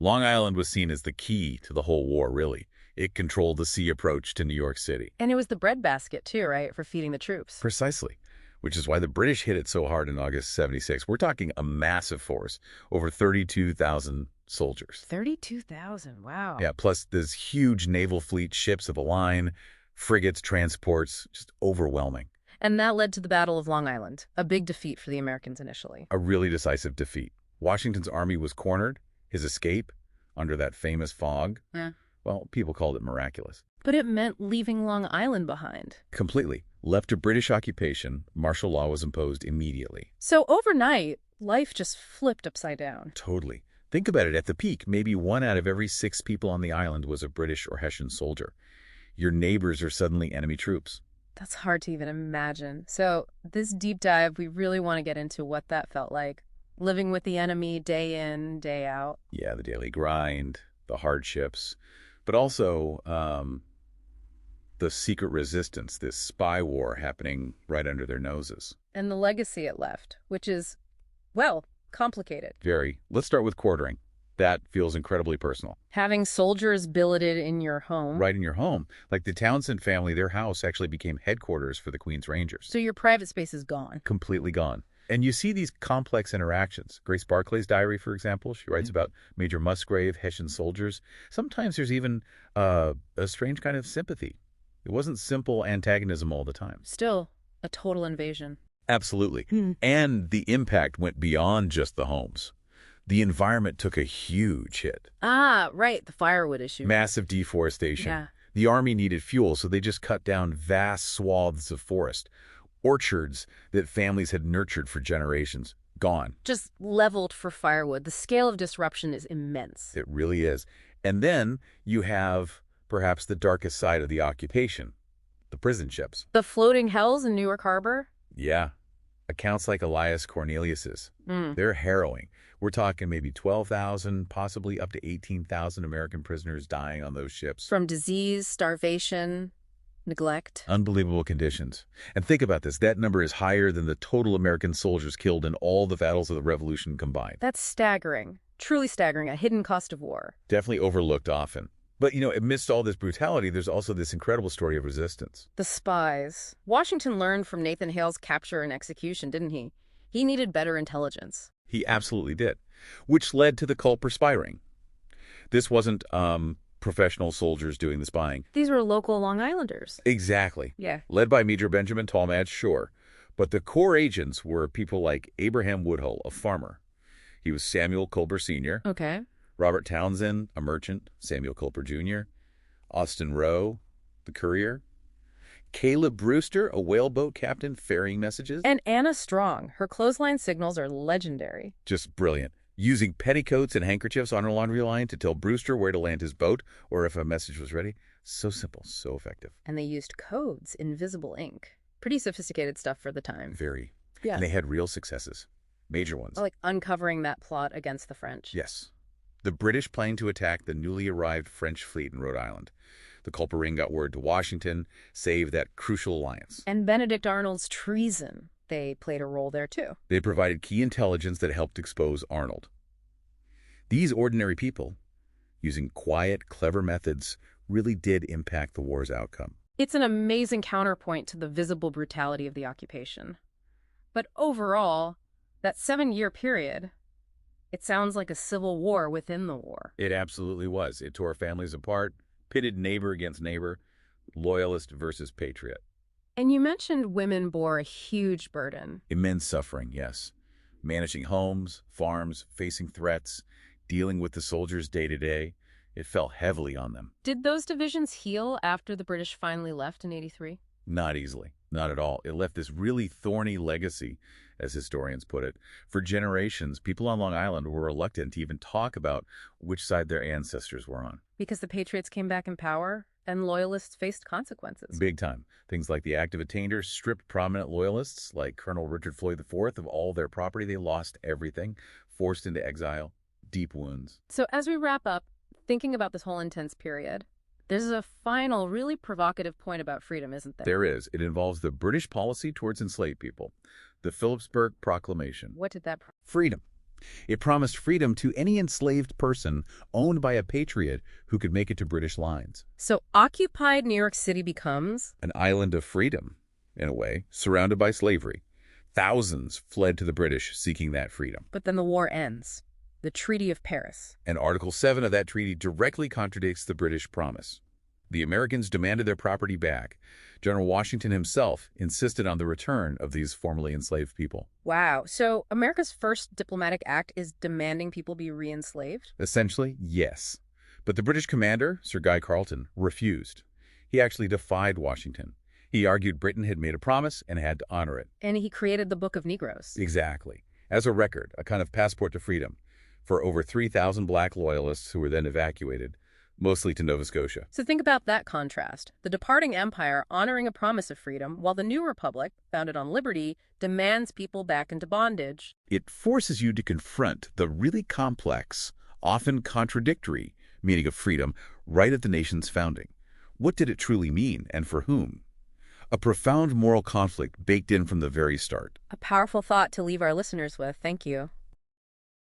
Long Island was seen as the key to the whole war, really. It controlled the sea approach to New York City. And it was the breadbasket, too, right, for feeding the troops. Precisely. Which is why the British hit it so hard in August 76. We're talking a massive force, over 32,000 soldiers. 32,000, wow. Yeah, plus this huge naval fleet, ships of the line, frigates, transports, just overwhelming. And that led to the Battle of Long Island, a big defeat for the Americans initially. A really decisive defeat. Washington's army was cornered. His escape under that famous fog, well, people called it miraculous. But it meant leaving Long Island behind. Completely. Left to British occupation, martial law was imposed immediately. So overnight, life just flipped upside down. Totally. Think about it. At the peak, maybe 1 out of every 6 people on the island was a British or Hessian soldier. Your neighbors are suddenly enemy troops. That's hard to even imagine. So this deep dive, we really want to get into what that felt like. Living with the enemy day in, day out. Yeah, the daily grind, the hardships, but also the secret resistance, this spy war happening right under their noses. And the legacy it left, which is, well, complicated. Very. Let's start with quartering. That feels incredibly personal. Having soldiers billeted in your home. Right in your home. Like the Townsend family, their house actually became headquarters for the Queen's Rangers. So your private space is gone. Completely gone. And you see these complex interactions. Grace Barclay's diary, for example, she writes about Major Musgrave, Hessian soldiers. Sometimes there's even a strange kind of sympathy. It wasn't simple antagonism all the time. Still, a total invasion. Absolutely. And the impact went beyond just the homes. The environment took a huge hit. Ah, right, the firewood issue. Massive deforestation. Yeah. The army needed fuel, so they just cut down vast swaths of forest. Orchards that families had nurtured for generations, gone. Just leveled for firewood. The scale of disruption is immense. It really is. And then you have perhaps the darkest side of the occupation, the prison ships. The floating hells in Newark Harbor? Yeah. Accounts like Elias Cornelius's. They're harrowing. We're talking maybe 12,000, possibly up to 18,000 American prisoners dying on those ships. From disease, starvation, neglect. Unbelievable conditions. And think about this. That number is higher than the total American soldiers killed in all the battles of the Revolution combined. That's staggering. Truly staggering. A hidden cost of war. Definitely overlooked often. But, amidst all this brutality, there's also this incredible story of resistance. The spies. Washington learned from Nathan Hale's capture and execution, didn't he? He needed better intelligence. He absolutely did, which led to the Culper Spy Ring. This wasn't professional soldiers doing the spying. These were local Long Islanders. Exactly. Yeah. Led by Major Benjamin Tallmadge, sure. But the core agents were people like Abraham Woodhull, a farmer. He was Samuel Culper Sr. Okay. Robert Townsend, a merchant, Samuel Culper Jr., Austin Rowe, the courier, Caleb Brewster, a whaleboat captain ferrying messages. And Anna Strong. Her clothesline signals are legendary. Just brilliant. Using petticoats and handkerchiefs on her laundry line to tell Brewster where to land his boat or if a message was ready. So simple, so effective. And they used codes, invisible ink. Pretty sophisticated stuff for the time. Very. Yeah. And they had real successes. Major ones. Like uncovering that plot against the French. Yes. The British planned to attack the newly arrived French fleet in Rhode Island. The Culper Ring got word to Washington, saved that crucial alliance. And Benedict Arnold's treason. They played a role there, too. They provided key intelligence that helped expose Arnold. These ordinary people, using quiet, clever methods, really did impact the war's outcome. It's an amazing counterpoint to the visible brutality of the occupation. But overall, that 7-year period, it sounds like a civil war within the war. It absolutely was. It tore families apart, pitted neighbor against neighbor, loyalist versus patriot. And you mentioned women bore a huge burden. Immense suffering, yes. Managing homes, farms, facing threats, dealing with the soldiers day to day. It fell heavily on them. Did those divisions heal after the British finally left in '83? Not easily. Not at all. It left this really thorny legacy, as historians put it. For generations, people on Long Island were reluctant to even talk about which side their ancestors were on. Because the Patriots came back in power and Loyalists faced consequences. Big time. Things like the Act of Attainder stripped prominent Loyalists, like Colonel Richard Floyd IV, of all their property. They lost everything, forced into exile, deep wounds. So as we wrap up, thinking about this whole intense period, there's a final, really provocative point about freedom, isn't there? There is. It involves the British policy towards enslaved people. The Philipsburg Proclamation. What did that... Freedom. It promised freedom to any enslaved person owned by a patriot who could make it to British lines. So occupied New York City becomes, An island of freedom, in a way, surrounded by slavery. Thousands fled to the British seeking that freedom. but then the war ends. The Treaty of Paris. And Article 7 of that treaty directly contradicts the British promise. The Americans demanded their property back. General Washington himself insisted on the return of these formerly enslaved people. Wow. So America's first diplomatic act is demanding people be re-enslaved? Essentially, yes. But the British commander, Sir Guy Carleton, refused. He actually defied Washington. He argued Britain had made a promise and had to honor it. And he created the Book of Negroes. Exactly. As a record, a kind of passport to freedom for over 3,000 black loyalists who were then evacuated, mostly to Nova Scotia. So think about that contrast. The departing empire honoring a promise of freedom, while the new republic, founded on liberty, demands people back into bondage. It forces you to confront the really complex, often contradictory meaning of freedom right at the nation's founding. What did it truly mean, and for whom? A profound moral conflict baked in from the very start. A powerful thought to leave our listeners with. Thank you.